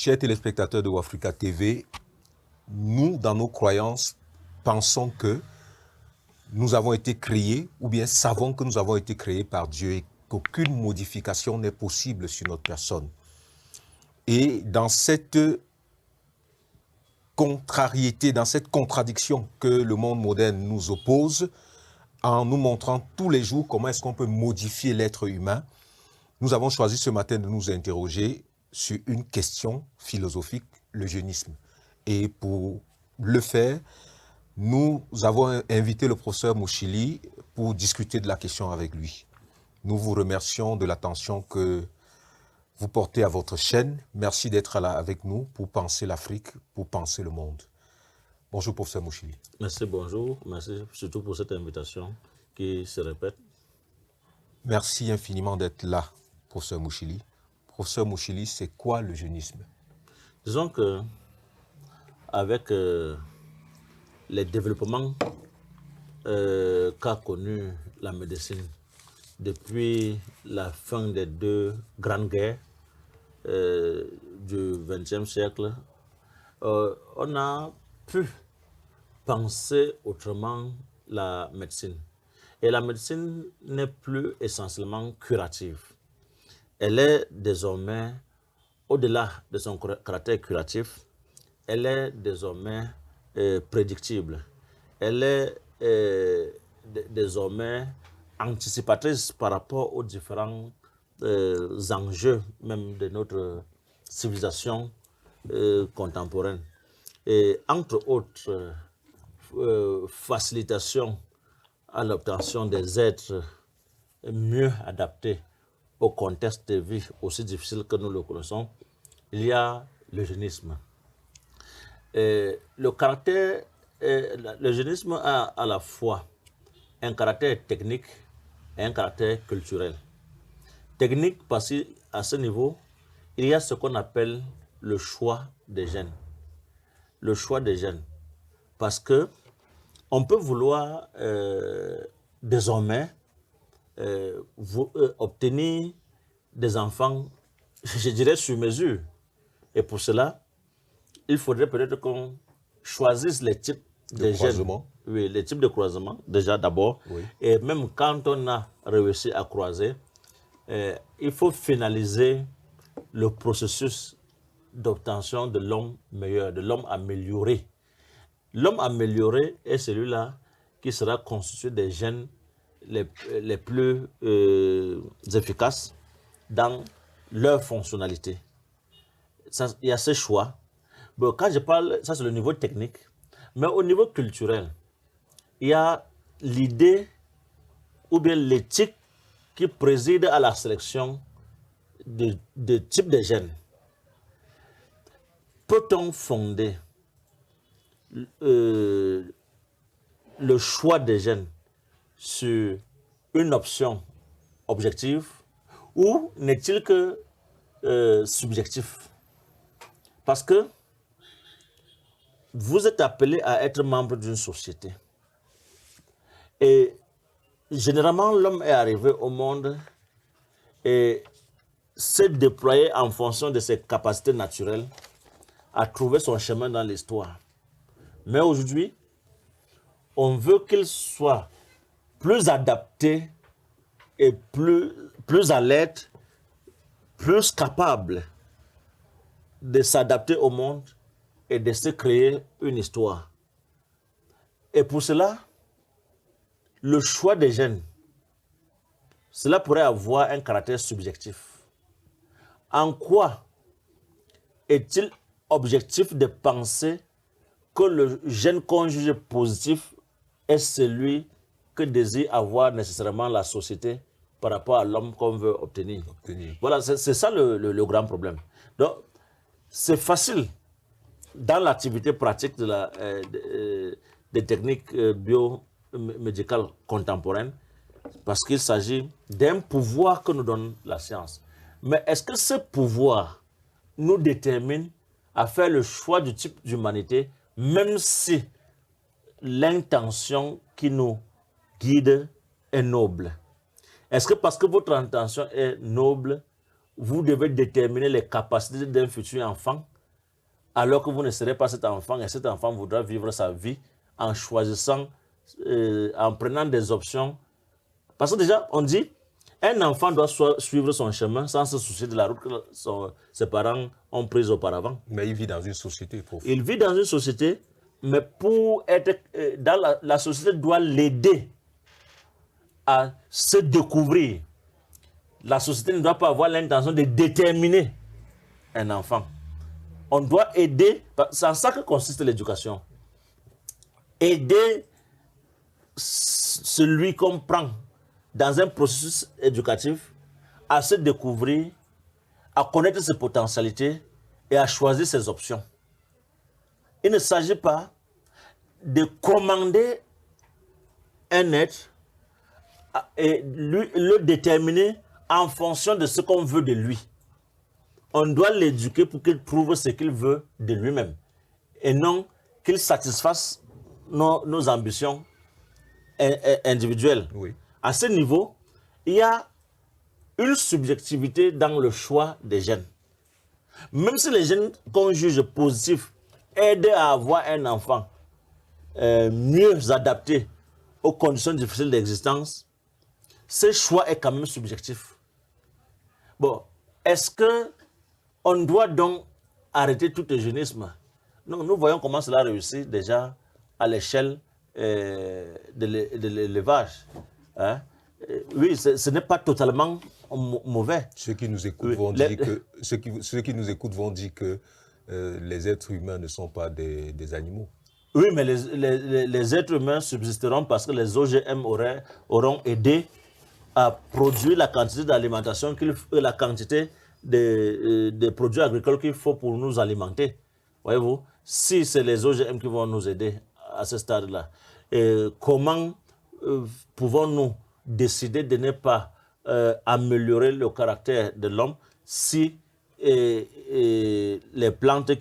Chers téléspectateurs de Wafrica TV, nous, dans nos croyances, pensons que nous avons été créés, ou bien savons que nous avons été créés par Dieu et qu'aucune modification n'est possible sur notre personne. Et dans cette contrariété, dans cette contradiction que le monde moderne nous oppose, en nous montrant tous les jours comment est-ce qu'on peut modifier l'être humain, nous avons choisi ce matin de nous interroger sur une question philosophique, le jeunisme. Et pour le faire, nous avons invité le professeur Mouchili pour discuter de la question avec lui. Nous vous remercions de l'attention que vous portez à votre chaîne. Merci d'être là avec nous pour penser l'Afrique, pour penser le monde. Bonjour, professeur Mouchili. Merci, bonjour. Merci surtout pour cette invitation qui se répète. Merci infiniment d'être là, professeur Mouchili. Professeur Mouchili, c'est quoi le jeunisme? Disons que avec les développements qu'a connu la médecine depuis la fin des deux grandes guerres du XXe siècle, on a pu penser autrement la médecine. Et la médecine n'est plus essentiellement curative. Elle est désormais, au-delà de son caractère curatif, elle est désormais prédictible. Elle est désormais anticipatrice par rapport aux différents enjeux même de notre civilisation contemporaine. Et entre autres facilitation à l'obtention des êtres mieux adaptés au contexte de vie aussi difficile que nous le connaissons, il y a le jeunisme. Le jeunisme a à la fois un caractère technique et un caractère culturel. Technique parce qu'à ce niveau, il y a ce qu'on appelle le choix des gènes. Le choix des gènes. Parce que on peut vouloir désormais obtenir des enfants, je dirais, sur mesure. Et pour cela, il faudrait peut-être qu'on choisisse les types de gènes. Oui, les types de croisement, déjà d'abord. Oui. Et même quand on a réussi à croiser, il faut finaliser le processus d'obtention de l'homme meilleur, de l'homme amélioré. L'homme amélioré est celui-là qui sera constitué des gènes les plus efficaces dans leur fonctionnalité. Il y a ce choix. Bon, quand je parle, ça c'est le niveau technique, mais au niveau culturel, il y a l'idée ou bien l'éthique qui préside à la sélection de types de gènes. Peut-on fonder le choix des gènes sur une option objective ou n'est-il que subjectif? Parce que vous êtes appelé à être membre d'une société. Et généralement, l'homme est arrivé au monde et s'est déployé en fonction de ses capacités naturelles à trouver son chemin dans l'histoire. Mais aujourd'hui, on veut qu'il soit plus adapté et plus alerte, plus capable de s'adapter au monde et de se créer une histoire. Et pour cela, le choix des gènes, cela pourrait avoir un caractère subjectif. En quoi est-il objectif de penser que le gène qu'on juge positif est celui que désire avoir nécessairement la société par rapport à l'homme qu'on veut obtenir? Voilà, c'est ça le grand problème. Donc, c'est facile dans l'activité pratique des techniques biomédicales contemporaines parce qu'il s'agit d'un pouvoir que nous donne la science. Mais est-ce que ce pouvoir nous détermine à faire le choix du type d'humanité, même si l'intention qui nous guide est noble? Est-ce que parce que votre intention est noble, vous devez déterminer les capacités d'un futur enfant alors que vous ne serez pas cet enfant et cet enfant voudra vivre sa vie en choisissant, en prenant des options. Parce que déjà, on dit, un enfant doit suivre son chemin sans se soucier de la route que ses parents ont prise auparavant. Mais il vit dans une société, prof. Il vit dans une société, mais pour être dans la société doit l'aider à se découvrir. La société ne doit pas avoir l'intention de déterminer un enfant. On doit aider, c'est en ça que consiste l'éducation. Aider celui qu'on prend dans un processus éducatif à se découvrir, à connaître ses potentialités et à choisir ses options. Il ne s'agit pas de commander un être et le déterminer en fonction de ce qu'on veut de lui. On doit l'éduquer pour qu'il trouve ce qu'il veut de lui-même et non qu'il satisfasse nos ambitions individuelles. Oui. À ce niveau, il y a une subjectivité dans le choix des jeunes. Même si les jeunes qu'on juge positifs aident à avoir un enfant mieux adapté aux conditions difficiles d'existence, ce choix est quand même subjectif. Bon, est-ce qu'on doit donc arrêter tout eugénisme? Non, nous voyons comment cela réussit déjà à l'échelle de l'élevage. Hein? Oui, ce n'est pas totalement mauvais. Ceux qui nous écoutent vont dire que, ceux qui nous écoutent vont dire que les êtres humains ne sont pas des animaux. Oui, mais les êtres humains subsisteront parce que les OGM auront aidé à produire la quantité d'alimentation, la quantité de produits agricoles qu'il faut pour nous alimenter. Voyez-vous, si c'est les OGM qui vont nous aider à ce stade-là, comment pouvons-nous décider de ne pas améliorer le caractère de l'homme si les plantes,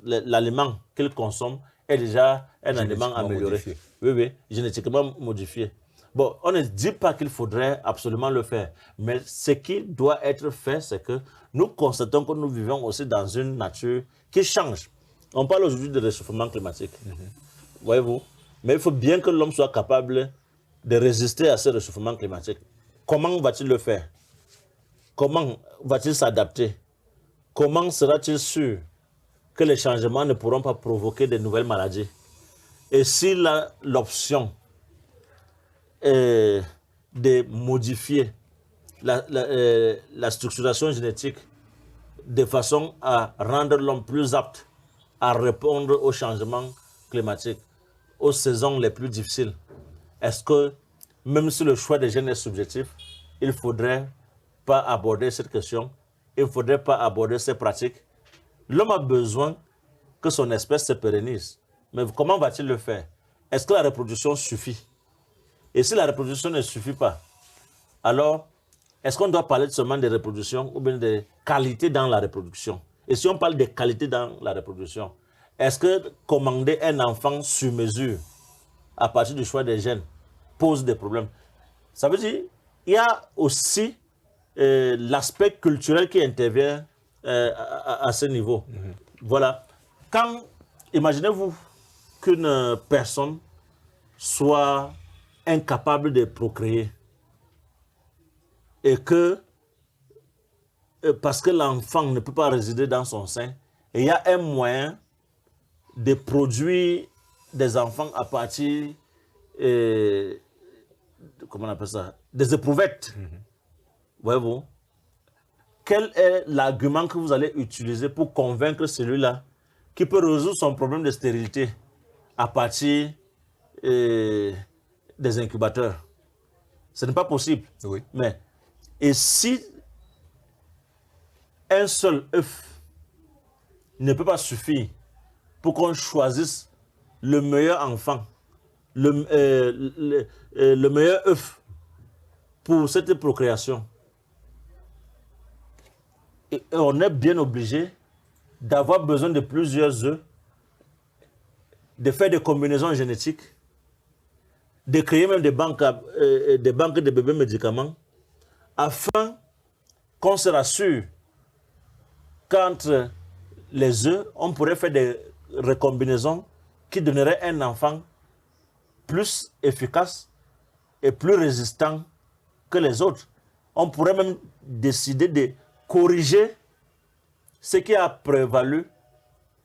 l'aliment qu'il consomme est déjà un aliment amélioré. Modifié. Oui, génétiquement modifié. Bon, on ne dit pas qu'il faudrait absolument le faire, mais ce qui doit être fait, c'est que nous constatons que nous vivons aussi dans une nature qui change. On parle aujourd'hui de réchauffement climatique, voyez-vous, mais il faut bien que l'homme soit capable de résister à ce réchauffement climatique. Comment va-t-il le faire? Comment va-t-il s'adapter? Comment sera-t-il sûr que les changements ne pourront pas provoquer de nouvelles maladies? Et s'il a l'option de modifier la structuration génétique de façon à rendre l'homme plus apte à répondre aux changements climatiques, aux saisons les plus difficiles, est-ce que, même si le choix des gènes est subjectif, il ne faudrait pas aborder cette question, il ne faudrait pas aborder ces pratiques? L'homme a besoin que son espèce se pérennise. Mais comment va-t-il le faire? Est-ce que la reproduction suffit? Et si la reproduction ne suffit pas, alors est-ce qu'on doit parler seulement de reproduction ou bien de qualité dans la reproduction? Et si on parle de qualité dans la reproduction, est-ce que commander un enfant sur mesure à partir du choix des gènes pose des problèmes? Ça veut dire qu'il y a aussi l'aspect culturel qui intervient à ce niveau. Voilà. Imaginez-vous qu'une personne soit incapable de procréer et que, parce que l'enfant ne peut pas résider dans son sein, et il y a un moyen de produire des enfants à partir, comment on appelle ça, des éprouvettes. Voyez-vous, quel est l'argument que vous allez utiliser pour convaincre celui-là qui peut résoudre son problème de stérilité à partir des incubateurs? Ce n'est pas possible. Oui. Mais, et si un seul œuf ne peut pas suffire pour qu'on choisisse le meilleur enfant, le meilleur œuf pour cette procréation, et on est bien obligé d'avoir besoin de plusieurs œufs, de faire des combinaisons génétiques, de créer même des banques de bébés médicaments, afin qu'on se rassure qu'entre les œufs, on pourrait faire des recombinaisons qui donneraient un enfant plus efficace et plus résistant que les autres. On pourrait même décider de corriger ce qui a prévalu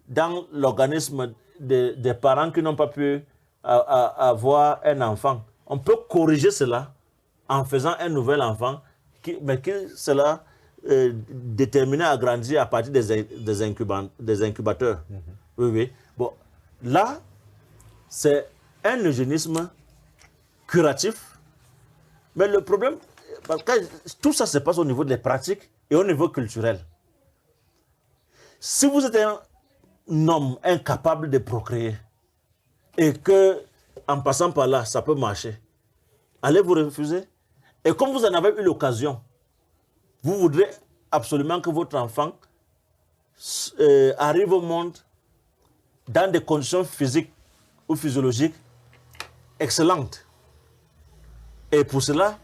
dans l'organisme des parents qui n'ont pas pu avoir un enfant. On peut corriger cela en faisant un nouvel enfant, mais qui sera déterminé à grandir à partir des incubateurs. Oui, oui. Bon, là, c'est un eugénisme curatif, mais le problème, parce que tout ça se passe au niveau des pratiques et au niveau culturel. Si vous êtes un homme incapable de procréer et que, en passant par là, ça peut marcher, allez vous refuser. Et comme vous en avez eu l'occasion, vous voudrez absolument que votre enfant arrive au monde dans des conditions physiques ou physiologiques excellentes. Et pour cela,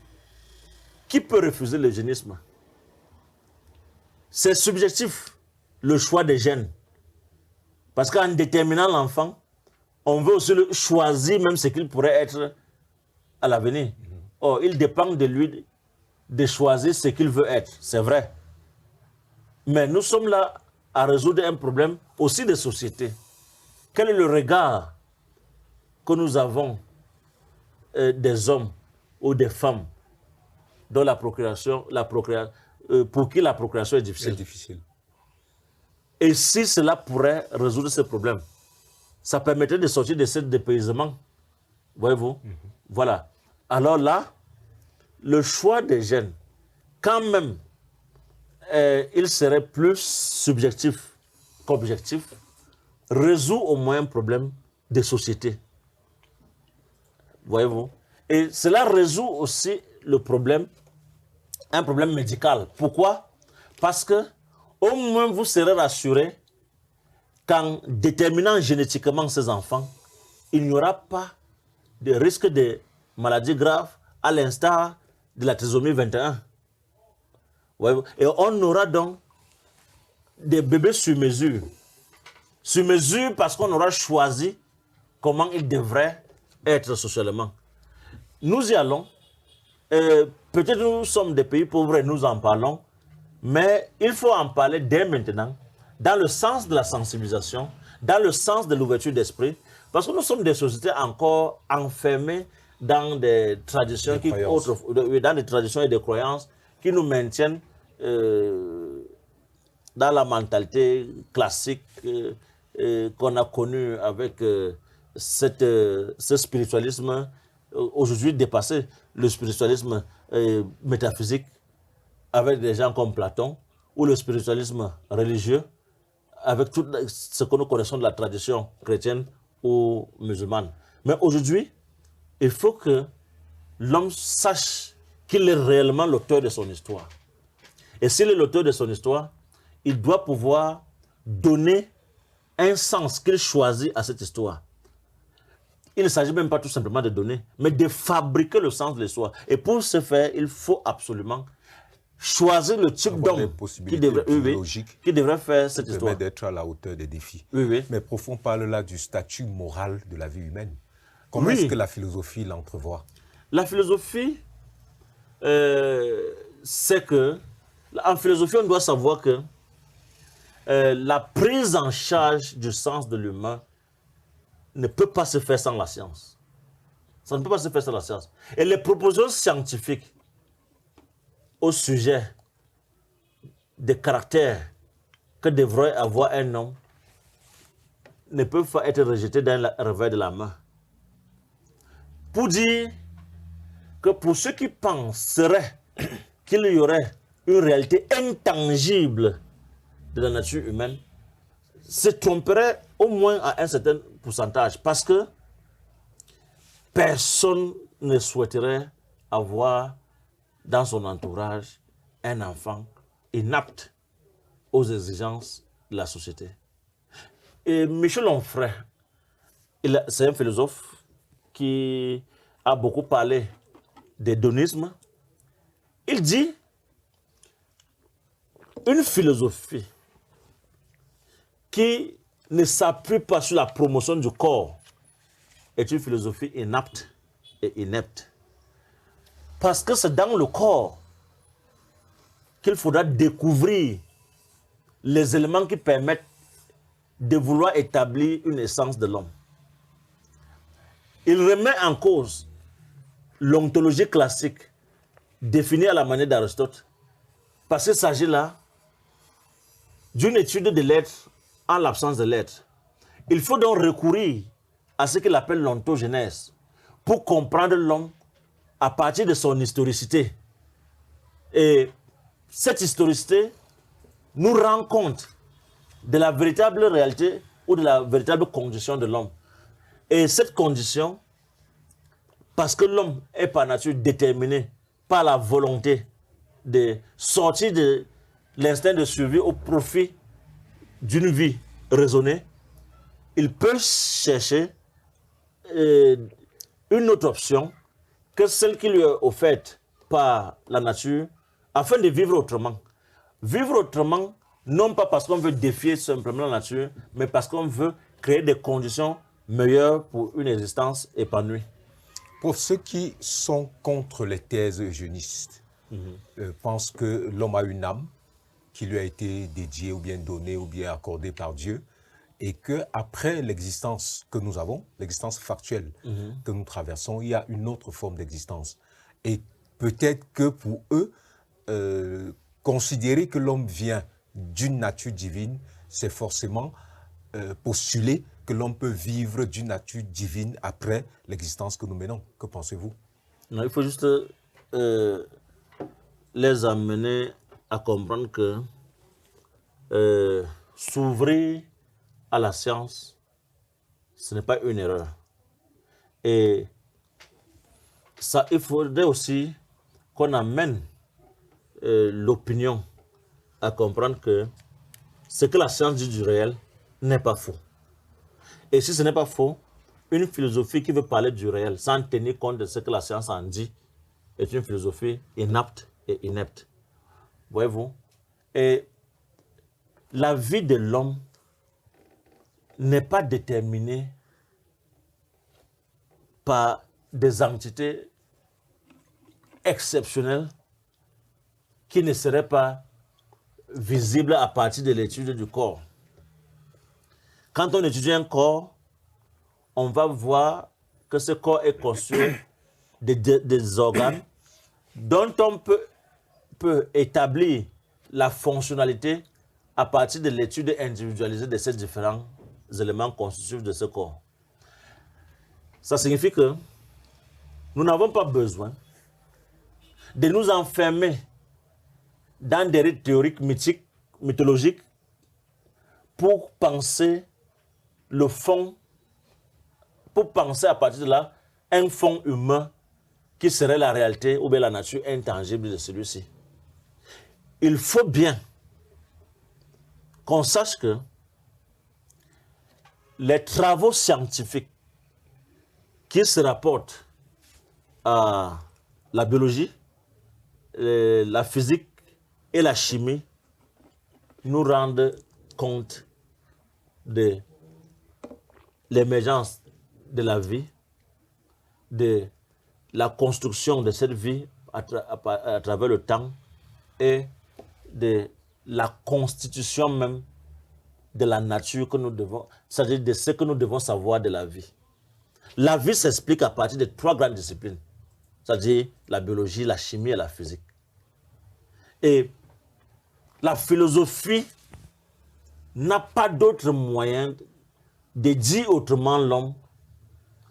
qui peut refuser l'eugénisme? C'est subjectif, le choix des gènes. Parce qu'en déterminant l'enfant, on veut aussi choisir même ce qu'il pourrait être à l'avenir. Or, il dépend de lui de choisir ce qu'il veut être, c'est vrai. Mais nous sommes là à résoudre un problème aussi de société. Quel est le regard que nous avons des hommes ou des femmes dont pour qui la procréation est difficile? Et si cela pourrait résoudre ce problème, ça permettrait de sortir de ce dépaysement. Voyez-vous? Voilà. Alors là, le choix des gènes, quand même, il serait plus subjectif qu'objectif, résout au moins un problème de société. Voyez-vous? Et cela résout aussi le problème, un problème médical. Pourquoi? Parce que au moins vous serez rassuré qu'en déterminant génétiquement ces enfants, il n'y aura pas de risque de maladies graves à l'instar de la trisomie 21. Et on aura donc des bébés sur mesure. Sur mesure parce qu'on aura choisi comment ils devraient être socialement. Nous y allons. Peut-être nous sommes des pays pauvres et nous en parlons, mais il faut en parler dès maintenant, dans le sens de la sensibilisation, dans le sens de l'ouverture d'esprit, parce que nous sommes des sociétés encore enfermées dans des traditions, dans des traditions et des croyances qui nous maintiennent dans la mentalité classique qu'on a connue avec ce spiritualisme aujourd'hui dépassé, le spiritualisme métaphysique avec des gens comme Platon, ou le spiritualisme religieux avec tout ce que nous connaissons de la tradition chrétienne ou musulmane. Mais aujourd'hui, il faut que l'homme sache qu'il est réellement l'auteur de son histoire. Et s'il est l'auteur de son histoire, il doit pouvoir donner un sens qu'il choisit à cette histoire. Il ne s'agit même pas tout simplement de donner, mais de fabriquer le sens de l'histoire. Et pour ce faire, il faut absolument choisir le type d'homme qui devrait faire cette histoire. D'être à la hauteur des défis. Oui, oui. Mais Profond parle là du statut moral de la vie humaine. Comment est-ce que la philosophie l'entrevoit? La philosophie, c'est que, en philosophie, on doit savoir que la prise en charge du sens de l'humain ne peut pas se faire sans la science. Ça ne peut pas se faire sans la science. Et les propositions scientifiques au sujet des caractères que devrait avoir un homme ne peuvent pas être rejetées d'un revers de la main. Pour dire que pour ceux qui penseraient qu'il y aurait une réalité intangible de la nature humaine, se tromperaient au moins à un certain pourcentage, parce que personne ne souhaiterait avoir dans son entourage un enfant inapte aux exigences de la société. Et Michel Onfray, c'est un philosophe qui a beaucoup parlé d'hédonisme. Il dit une philosophie qui ne s'appuie pas sur la promotion du corps est une philosophie inapte et inepte. Parce que c'est dans le corps qu'il faudra découvrir les éléments qui permettent de vouloir établir une essence de l'homme. Il remet en cause l'ontologie classique définie à la manière d'Aristote, parce qu'il s'agit là d'une étude de l'être en l'absence de l'être. Il faut donc recourir à ce qu'il appelle l'ontogénèse pour comprendre l'homme à partir de son historicité. Et cette historicité nous rend compte de la véritable réalité ou de la véritable condition de l'homme. Et cette condition, parce que l'homme est par nature déterminé par la volonté de sortir de l'instinct de survie au profit d'une vie raisonnée, il peut chercher une autre option que celle qui lui est offerte par la nature afin de vivre autrement. Vivre autrement, non pas parce qu'on veut défier simplement la nature, mais parce qu'on veut créer des conditions meilleures pour une existence épanouie. Pour ceux qui sont contre les thèses eugénistes, pensent que l'homme a une âme qui lui a été dédiée ou bien donnée ou bien accordée par Dieu, et qu'après l'existence que nous avons, l'existence factuelle que nous traversons, il y a une autre forme d'existence. Et peut-être que pour eux, considérer que l'homme vient d'une nature divine, c'est forcément postuler que l'homme peut vivre d'une nature divine après l'existence que nous menons. Que pensez-vous? Non, il faut juste les amener à comprendre que s'ouvrir à la science, ce n'est pas une erreur. Et ça, il faudrait aussi qu'on amène l'opinion à comprendre que ce que la science dit du réel n'est pas faux. Et si ce n'est pas faux, une philosophie qui veut parler du réel sans tenir compte de ce que la science en dit est une philosophie inapte et inepte. Voyez-vous? Et la vie de l'homme n'est pas déterminée par des entités exceptionnelles qui ne seraient pas visibles à partir de l'étude du corps. Quand on étudie un corps, on va voir que ce corps est constitué des organes dont on peut établir la fonctionnalité à partir de l'étude individualisée de ces différents éléments constitutifs de ce corps. Ça signifie que nous n'avons pas besoin de nous enfermer dans des rites théoriques mythologiques pour penser le fond, pour penser à partir de là un fond humain qui serait la réalité ou bien la nature intangible de celui-ci. Il faut bien qu'on sache que les travaux scientifiques qui se rapportent à la biologie, la physique et la chimie nous rendent compte de l'émergence de la vie, de la construction de cette vie à travers le temps et de la constitution même de la nature que nous devons, c'est-à-dire de ce que nous devons savoir de la vie. La vie s'explique à partir de 3 grandes disciplines, c'est-à-dire la biologie, la chimie et la physique. Et la philosophie n'a pas d'autre moyen de dire autrement l'homme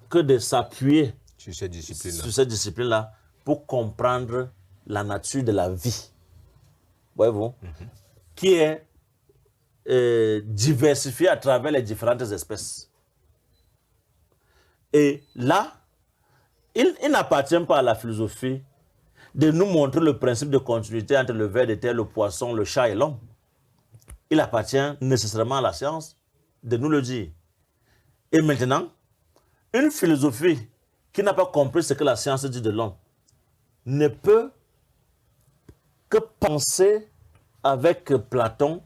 que de s'appuyer sur cette discipline-là pour comprendre la nature de la vie. Voyez-vous, qui est diversifiée à travers les différentes espèces. Et là, il n'appartient pas à la philosophie de nous montrer le principe de continuité entre le ver de terre, le poisson, le chat et l'homme. Il appartient nécessairement à la science de nous le dire. Et maintenant, une philosophie qui n'a pas compris ce que la science dit de l'homme ne peut que penser avec Platon,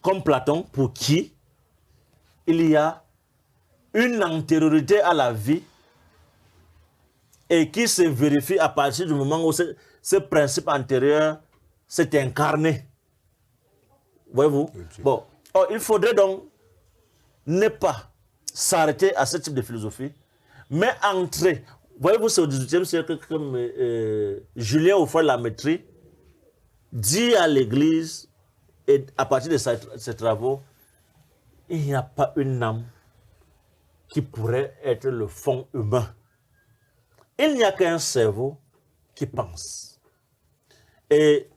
comme Platon, pour qui il y a une antériorité à la vie et qui se vérifie à partir du moment où ce principe antérieur s'est incarné. Voyez-vous? Bon, il faudrait donc ne pas s'arrêter à ce type de philosophie, mais entrer. Voyez-vous, c'est au XVIIIe siècle que Julien Aufroy-Lamétrie dit à l'Église, et à partir de ses travaux, il n'y a pas une âme qui pourrait être le fond humain. Il n'y a qu'un cerveau qui pense. Et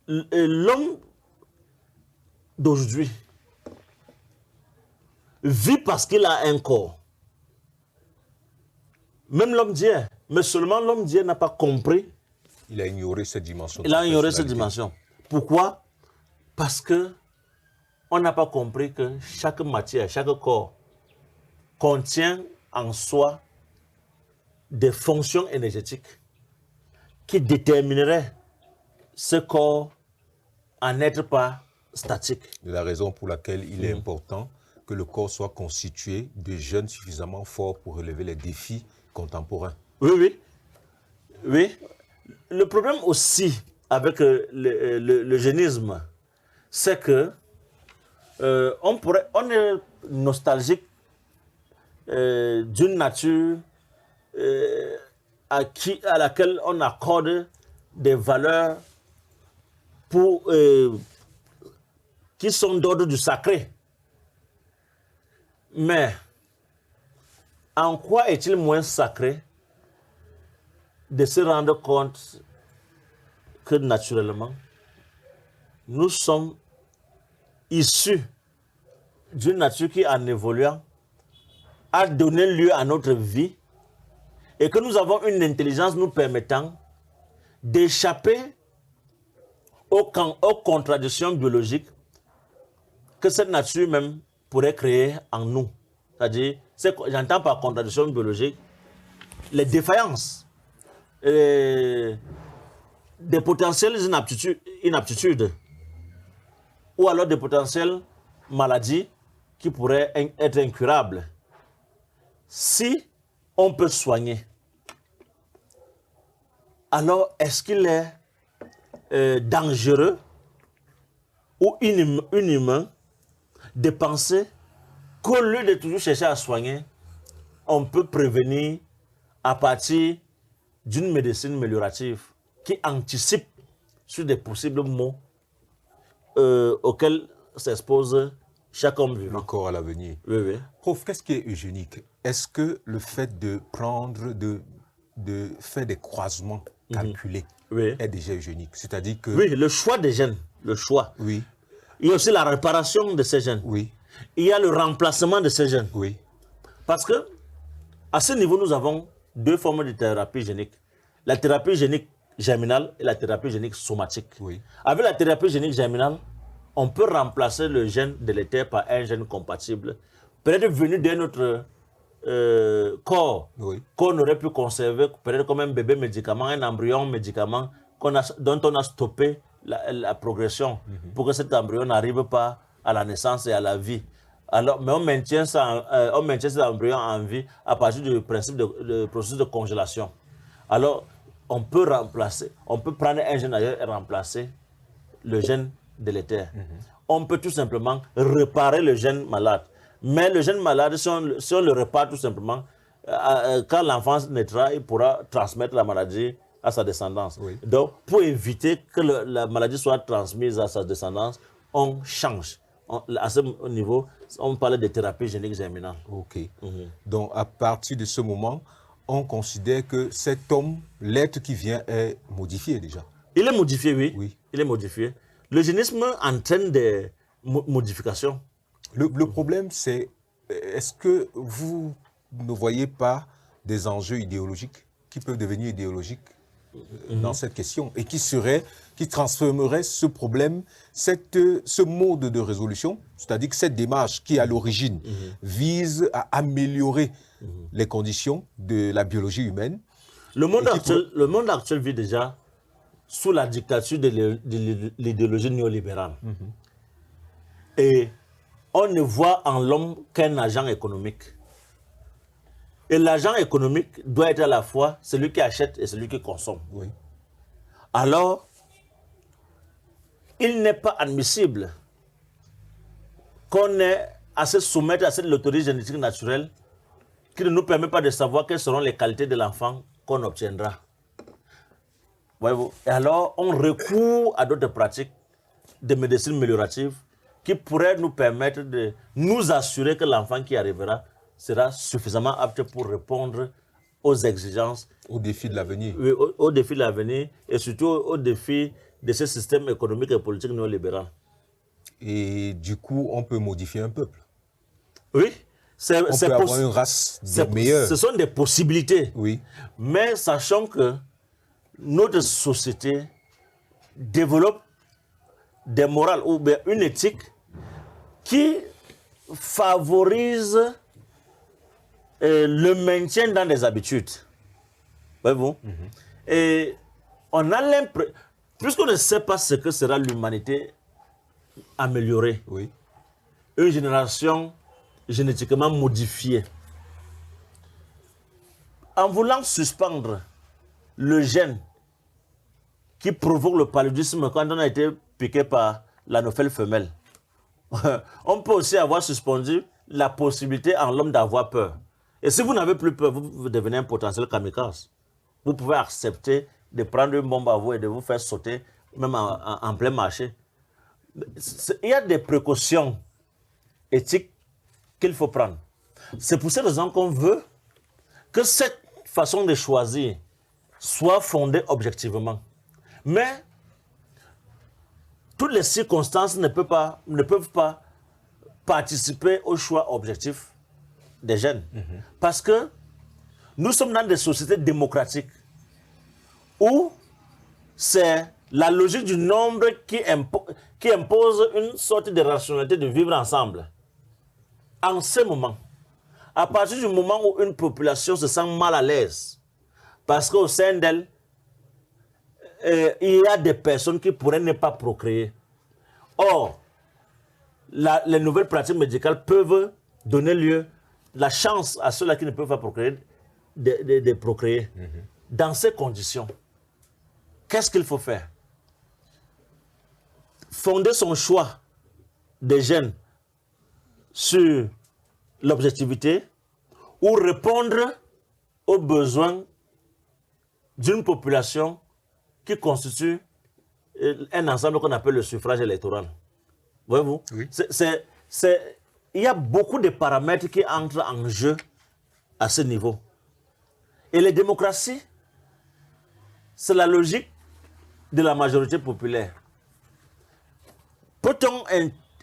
l'homme d'aujourd'hui vit parce qu'il a un corps. Même l'homme d'hier. Mais seulement l'homme d'hier n'a pas compris. Il a ignoré cette dimension. Il a ignoré cette dimension. Pourquoi? Parce que on n'a pas compris que chaque matière, chaque corps contient en soi des fonctions énergétiques qui détermineraient ce corps à n'être pas statique. C'est la raison pour laquelle il est important que le corps soit constitué de jeunes suffisamment forts pour relever les défis contemporains. Oui. Le problème aussi avec l'eugénisme, c'est que on est nostalgique d'une nature à laquelle on accorde des valeurs qui sont d'ordre du sacré. Mais en quoi est-il moins sacré de se rendre compte que naturellement, nous sommes issus d'une nature qui, en évoluant, a donné lieu à notre vie et que nous avons une intelligence nous permettant d'échapper aux contradictions biologiques que cette nature même pourrait créer en nous. C'est-à-dire, j'entends par contradiction biologique les défaillances, des potentielles inaptitudes ou alors des potentielles maladies qui pourraient être incurables. Si on peut soigner, alors est-ce qu'il est dangereux ou inhumain de penser qu'au lieu de toujours chercher à soigner, on peut prévenir à partir d'une médecine améliorative qui anticipe sur des possibles maux auxquels s'expose chaque homme vivant. Le corps à l'avenir. Oui. Prof, qu'est-ce qui est eugénique? Est-ce que le fait de faire des croisements calculés est déjà eugénique? C'est-à-dire que... Oui, le choix des gènes. Le choix. Oui. Il y a aussi la réparation de ces gènes. Oui. Il y a le remplacement de ces gènes. Oui. Parce que, à ce niveau, nous avons deux formes de thérapie génique. La thérapie génique germinale et la thérapie génique somatique. Oui. Avec la thérapie génique germinale, on peut remplacer le gène délétère par un gène compatible, peut-être venu d'un autre corps, qu'on aurait pu conserver, peut-être comme un bébé médicament, un embryon médicament, dont on a stoppé la progression pour que cet embryon n'arrive pas à la naissance et à la vie. Alors, mais on maintient cet embryon en vie à partir du principe de processus de congélation. Alors, on peut prendre un gène ailleurs et remplacer le gène délétère. On peut tout simplement réparer le gène malade. Mais le gène malade, si on le répare tout simplement, quand l'enfant naîtra, il pourra transmettre la maladie à sa descendance. Oui. Donc, pour éviter que la maladie soit transmise à sa descendance, on change. À ce niveau, on parle de thérapie génique germinale. Ok. Donc, à partir de ce moment, on considère que cet homme, l'être qui vient, est modifié déjà. Il est modifié, oui. Il est modifié. L'eugénisme entraîne des modifications. Le problème, c'est, est-ce que vous ne voyez pas des enjeux idéologiques qui peuvent devenir idéologiques dans cette question et qui transformeraient ce problème, ce mode de résolution, c'est-à-dire que cette démarche qui, à l'origine, vise à améliorer les conditions de la biologie humaine. Le monde actuel vit déjà sous la dictature de l'idéologie néolibérale. Et on ne voit en l'homme qu'un agent économique. Et l'agent économique doit être à la fois celui qui achète et celui qui consomme. Oui. Alors, il n'est pas admissible qu'on ait à se soumettre à cette loterie génétique naturelle qui ne nous permet pas de savoir quelles seront les qualités de l'enfant qu'on obtiendra. Voyez-vous? Et alors, on recourt à d'autres pratiques de médecine améliorative qui pourraient nous permettre de nous assurer que l'enfant qui arrivera sera suffisamment apte pour répondre aux exigences, Aux défis de l'avenir. aux défis de l'avenir et surtout aux défis de ce système économique et politique néolibéral. Et du coup, on peut modifier un peuple. Oui, On peut avoir une race meilleure. ce sont des possibilités. Oui. Mais sachant que notre société développe des morales ou bien une éthique qui favorise le maintien dans des habitudes. Voyez-vous? Et on a l'impression, puisqu'on ne sait pas ce que sera l'humanité améliorée, Oui. une génération génétiquement modifiée, en voulant suspendre le gène qui provoque le paludisme quand on a été piqué par l'anophèle femelle, on peut aussi avoir suspendu la possibilité en l'homme d'avoir peur. Et si vous n'avez plus peur, vous devenez un potentiel kamikaze. Vous pouvez accepter de prendre une bombe à vous et de vous faire sauter, même en plein marché. Il y a des précautions éthiques qu'il faut prendre. C'est pour cette raison qu'on veut que cette façon de choisir soit fondée objectivement. Mais toutes les circonstances ne peuvent pas participer au choix objectif des jeunes. Parce que nous sommes dans des sociétés démocratiques où c'est la logique du nombre qui impose une sorte de rationalité de vivre ensemble. En ce moment, à partir du moment où une population se sent mal à l'aise, parce qu'au sein d'elle, il y a des personnes qui pourraient ne pas procréer. Or, les nouvelles pratiques médicales peuvent donner lieu la chance à ceux-là qui ne peuvent pas procréer de procréer. Dans ces conditions, qu'est-ce qu'il faut faire? Fonder son choix des gènes sur l'objectivité ou répondre aux besoins d'une population qui constitue un ensemble qu'on appelle le suffrage électoral. Voyez-vous? Oui. Il y a beaucoup de paramètres qui entrent en jeu à ce niveau. Et les démocraties, c'est la logique de la majorité populaire. Peut-on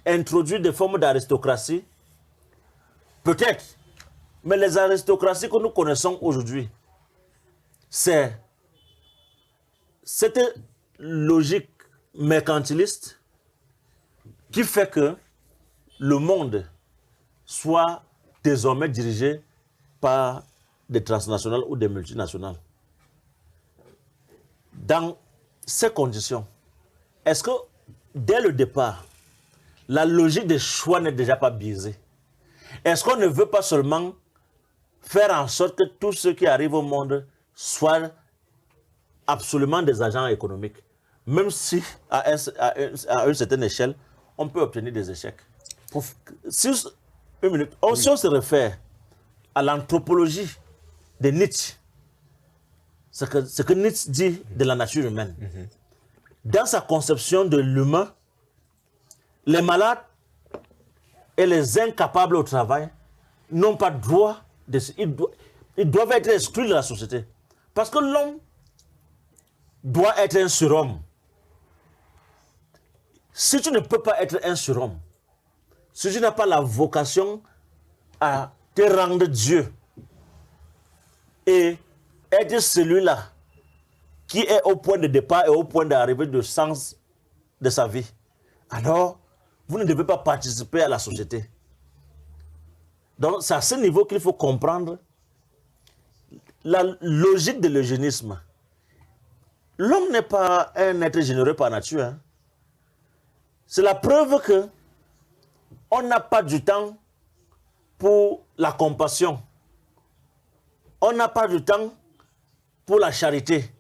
introduire des formes d'aristocratie? Peut-être. Mais les aristocraties que nous connaissons aujourd'hui, c'est cette logique mercantiliste qui fait que le monde soit désormais dirigé par des transnationales ou des multinationales. Dans ces conditions, est-ce que dès le départ, la logique des choix n'est déjà pas biaisée? Est-ce qu'on ne veut pas seulement faire en sorte que tous ceux qui arrivent au monde soient absolument des agents économiques, même si à une certaine échelle, on peut obtenir des échecs? Si on se réfère à l'anthropologie de Nietzsche, ce que Nietzsche dit de la nature humaine, dans sa conception de l'humain, les malades et les incapables au travail n'ont pas droit, ils doivent être exclus de la société. Parce que l'homme doit être un surhomme. Si tu ne peux pas être un surhomme, si tu n'as pas la vocation à te rendre Dieu et être celui-là qui est au point de départ et au point d'arrivée du sens de sa vie, alors vous ne devez pas participer à la société. Donc c'est à ce niveau qu'il faut comprendre la logique de l'eugénisme. L'homme n'est pas un être généreux par nature. C'est la preuve que on n'a pas du temps pour la compassion. On n'a pas du temps pour la charité.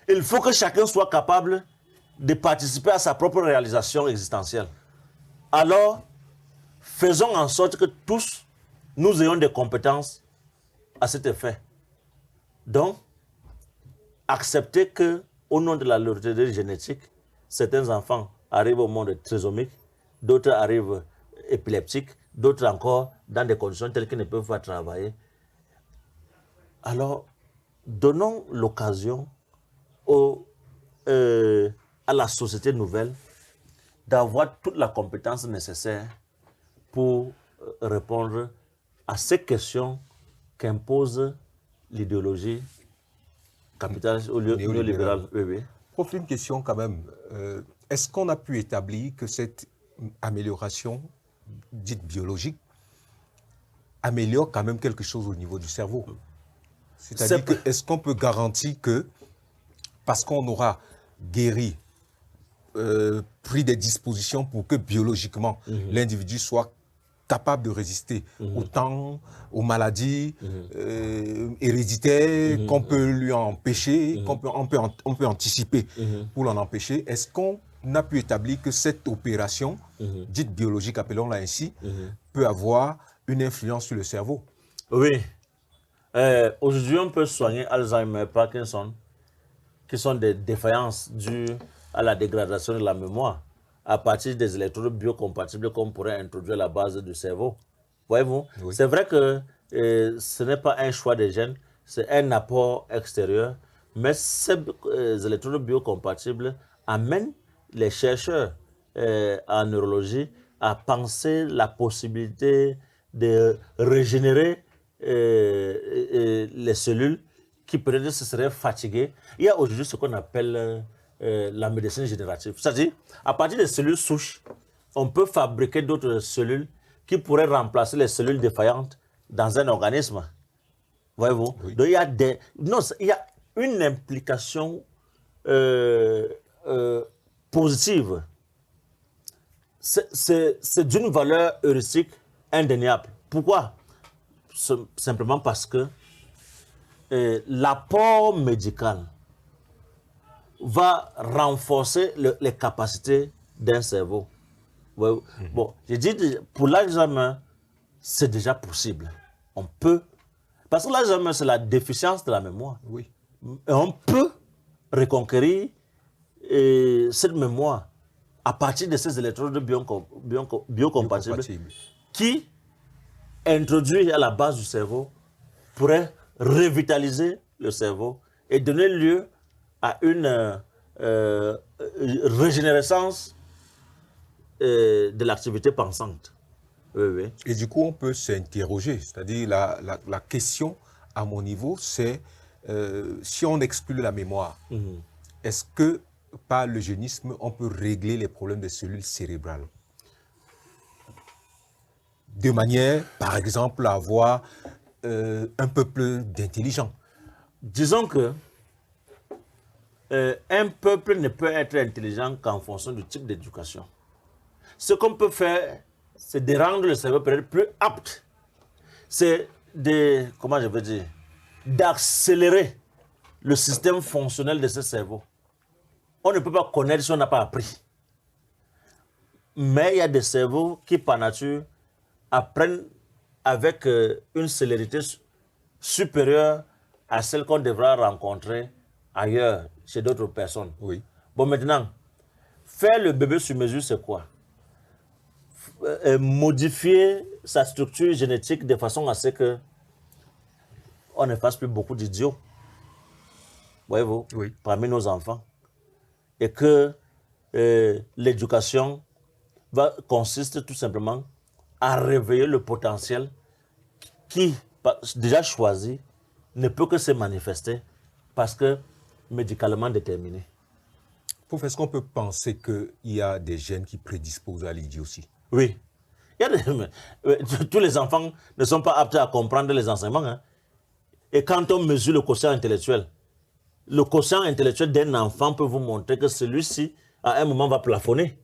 Il faut que chacun soit capable de participer à sa propre réalisation existentielle. Alors, faisons en sorte que tous, nous ayons des compétences à cet effet. Donc, accepter que, au nom de la lourdeur génétique, certains enfants arrivent au monde trisomique, d'autres arrivent épileptiques, d'autres encore dans des conditions telles qu'ils ne peuvent pas travailler. Alors, donnons l'occasion à la société nouvelle d'avoir toute la compétence nécessaire pour répondre à ces questions qu'impose l'idéologie capitaliste ou néolibérale. Oui. Prof, une question quand même. Est-ce qu'on a pu établir que cette amélioration dite biologique améliore quand même quelque chose au niveau du cerveau? C'est-à-dire que est-ce qu'on peut garantir que parce qu'on aura guéri, pris des dispositions pour que biologiquement l'individu soit capable de résister autant aux maladies héréditaires qu'on peut lui empêcher, on peut anticiper pour l'en empêcher. Est-ce qu'on a pu établir que cette opération, dite biologique, appelons-la ainsi, peut avoir une influence sur le cerveau? Oui. Aujourd'hui, on peut soigner Alzheimer, Parkinson, qui sont des défaillances dues à la dégradation de la mémoire, à partir des électrodes biocompatibles qu'on pourrait introduire à la base du cerveau. Voyez-vous? Oui. C'est vrai que ce n'est pas un choix des gènes, c'est un apport extérieur, mais ces électrodes biocompatibles amènent les chercheurs en neurologie à penser la possibilité de régénérer les cellules qui peut-être se seraient fatiguées. Il y a aujourd'hui ce qu'on appelle la médecine générative. C'est-à-dire, à partir des cellules souches, on peut fabriquer d'autres cellules qui pourraient remplacer les cellules défaillantes dans un organisme. Voyez-vous? Oui. Donc, il y a une implication positive. C'est d'une valeur heuristique indéniable. Pourquoi? Simplement parce que l'apport médical va renforcer les capacités d'un cerveau. Ouais. Bon, j'ai dit, pour l'Alzheimer, c'est déjà possible. On peut, parce que l'Alzheimer, c'est la déficience de la mémoire. Oui. Et on peut reconquérir cette mémoire à partir de ces électrodes biocompatibles qui, introduits à la base du cerveau, pourraient revitaliser le cerveau et donner lieu à une régénérescence de l'activité pensante. Oui, oui. Et du coup, on peut s'interroger. C'est-à-dire, la question, à mon niveau, c'est si on exclut la mémoire, est-ce que par l'eugénisme, on peut régler les problèmes des cellules cérébrales? De manière, par exemple, à avoir un peuple d'intelligents. Disons que un peuple ne peut être intelligent qu'en fonction du type d'éducation. Ce qu'on peut faire, c'est de rendre le cerveau peut-être plus apte. C'est comment je veux dire, d'accélérer le système fonctionnel de ce cerveau. On ne peut pas connaître si on n'a pas appris. Mais il y a des cerveaux qui, par nature, apprennent avec une célérité supérieure à celle qu'on devra rencontrer ailleurs, chez d'autres personnes. Oui. Bon, maintenant, faire le bébé sur mesure, c'est quoi? Modifier sa structure génétique de façon à ce que on ne fasse plus beaucoup d'idiots, voyez-vous, oui, parmi nos enfants. Et que l'éducation consiste tout simplement à réveiller le potentiel qui, déjà choisi, ne peut que se manifester parce que médicalement déterminé. Est-ce qu'on peut penser qu'il y a des gènes qui prédisposent à l'idiotie? Oui. Tous les enfants ne sont pas aptes à comprendre les enseignements. Hein. Et quand on mesure le quotient intellectuel d'un enfant peut vous montrer que celui-ci, à un moment, va plafonner.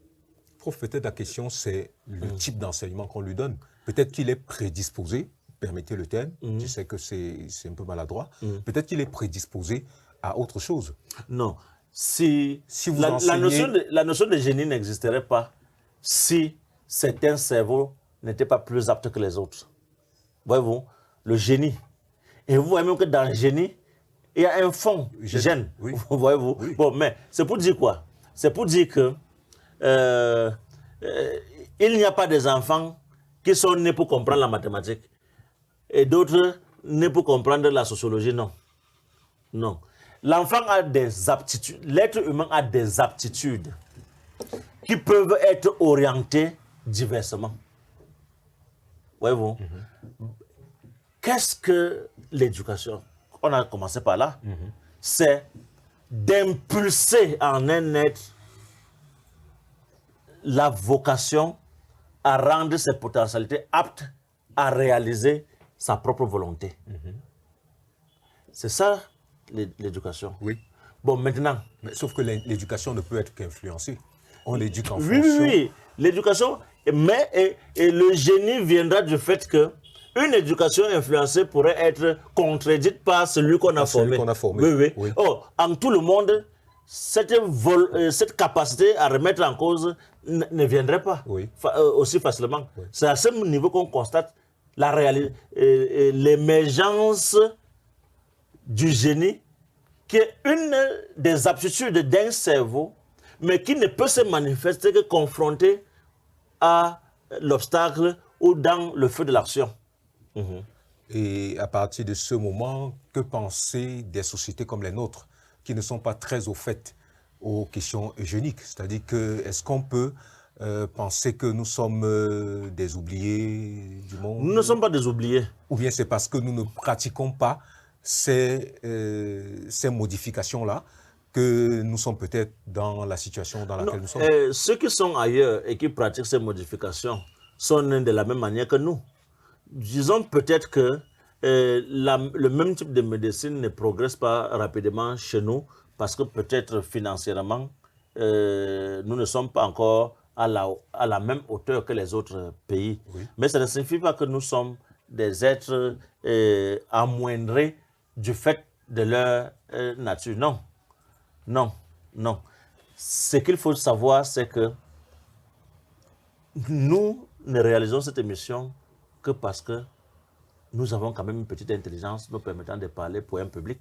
Prof, peut-être la question, c'est le type d'enseignement qu'on lui donne. Peut-être qu'il est prédisposé, permettez le terme, je sais que c'est un peu maladroit, peut-être qu'il est prédisposé à autre chose. Non. Si vous la enseignez... la notion de génie n'existerait pas si certains cerveaux n'étaient pas plus aptes que les autres. Voyez-vous, le génie. Et vous voyez même que dans le génie, il y a un fond gène. Oui. Voyez-vous. Oui. Bon, mais c'est pour dire quoi? C'est pour dire que il n'y a pas des enfants qui sont nés pour comprendre la mathématique et d'autres nés pour comprendre la sociologie. Non. Non. L'enfant a des aptitudes, l'être humain a des aptitudes qui peuvent être orientées diversement. Voyez-vous. Qu'est-ce que l'éducation? On a commencé par là. C'est d'impulser en un être la vocation à rendre ses potentialités aptes à réaliser sa propre volonté. C'est ça l'éducation. Oui. Bon, maintenant... Mais, sauf que l'éducation ne peut être qu'influencée. On l'éduque en Oui, fonction... oui. L'éducation, mais et le génie viendra du fait que une éducation influencée pourrait être contredite par celui qu'on a formé. Oui. Oh, en tout le monde, cette capacité à remettre en cause ne viendrait pas aussi facilement. Oui. C'est à ce niveau qu'on constate l'émergence du génie, qui est une des aptitudes d'un cerveau, mais qui ne peut se manifester que confronté à l'obstacle ou dans le feu de l'action. Et à partir de ce moment, que penser des sociétés comme les nôtres, qui ne sont pas très au fait aux questions eugéniques? C'est-à-dire que, est-ce qu'on peut penser que nous sommes des oubliés du monde? Nous ne sommes pas des oubliés. Ou bien c'est parce que nous ne pratiquons pas ces modifications-là que nous sommes peut-être dans la situation dans laquelle nous sommes? Ceux qui sont ailleurs et qui pratiquent ces modifications sont nés de la même manière que nous. Disons peut-être que le même type de médecine ne progresse pas rapidement chez nous parce que peut-être financièrement, nous ne sommes pas encore à la même hauteur que les autres pays. Oui. Mais ça ne signifie pas que nous sommes des êtres amoindrés du fait de leur nature. Non. Non. Non. Ce qu'il faut savoir, c'est que nous ne réalisons cette émission que parce que nous avons quand même une petite intelligence nous permettant de parler pour un public.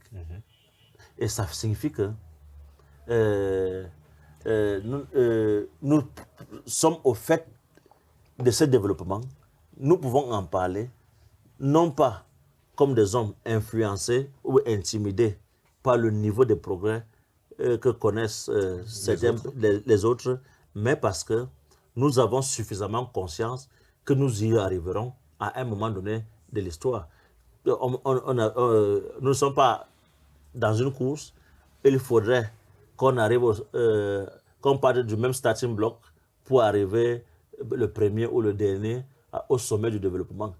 Et ça signifie que nous sommes au fait de ce développement. Nous pouvons en parler, non pas comme des hommes influencés ou intimidés par le niveau de progrès que connaissent les autres, mais parce que nous avons suffisamment conscience que nous y arriverons à un moment donné de l'histoire. Nous ne sommes pas dans une course. Il faudrait qu'on arrive, qu'on parte du même starting block pour arriver le premier ou le dernier au sommet du développement.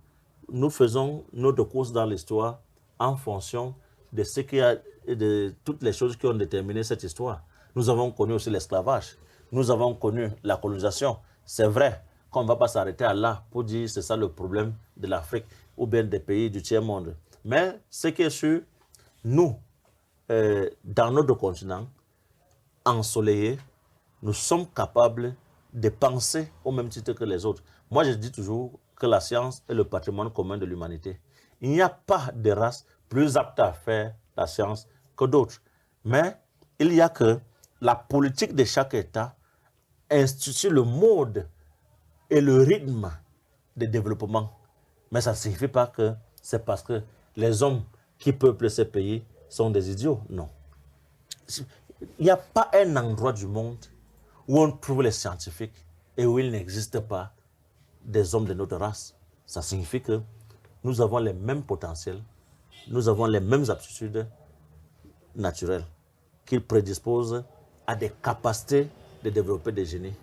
Nous faisons notre course dans l'histoire en fonction de ce qu'il y a, de toutes les choses qui ont déterminé cette histoire. Nous avons connu aussi l'esclavage. Nous avons connu la colonisation. C'est vrai qu'on ne va pas s'arrêter à là pour dire c'est ça le problème de l'Afrique ou bien des pays du tiers-monde. Mais ce qui est sûr, nous, dans notre continent ensoleillé, nous sommes capables de penser au même titre que les autres. Moi, je dis toujours que la science est le patrimoine commun de l'humanité. Il n'y a pas de race plus apte à faire la science que d'autres. Mais il y a que la politique de chaque État institue le mode et le rythme de développement. Mais ça ne signifie pas que c'est parce que les hommes qui peuplent ces pays sont des idiots. Non. Il n'y a pas un endroit du monde où on trouve les scientifiques et où il n'existe pas des hommes de notre race. Ça signifie que nous avons les mêmes potentiels, nous avons les mêmes aptitudes naturelles qui prédisposent à des capacités de développer des génies.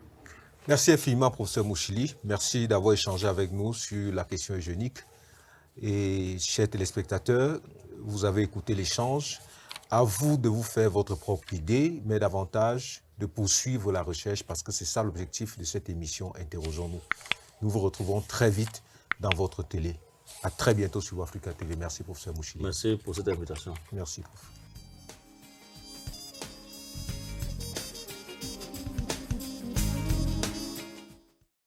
Merci infiniment, professeur Mouchili. Merci d'avoir échangé avec nous sur la question eugénique. Et chers téléspectateurs, vous avez écouté l'échange. À vous de vous faire votre propre idée, mais davantage de poursuivre la recherche parce que c'est ça l'objectif de cette émission Interrogeons-nous. Nous vous retrouvons très vite dans votre télé. À très bientôt sur Africa TV. Merci, professeur Mouchili. Merci pour cette invitation. Merci, prof.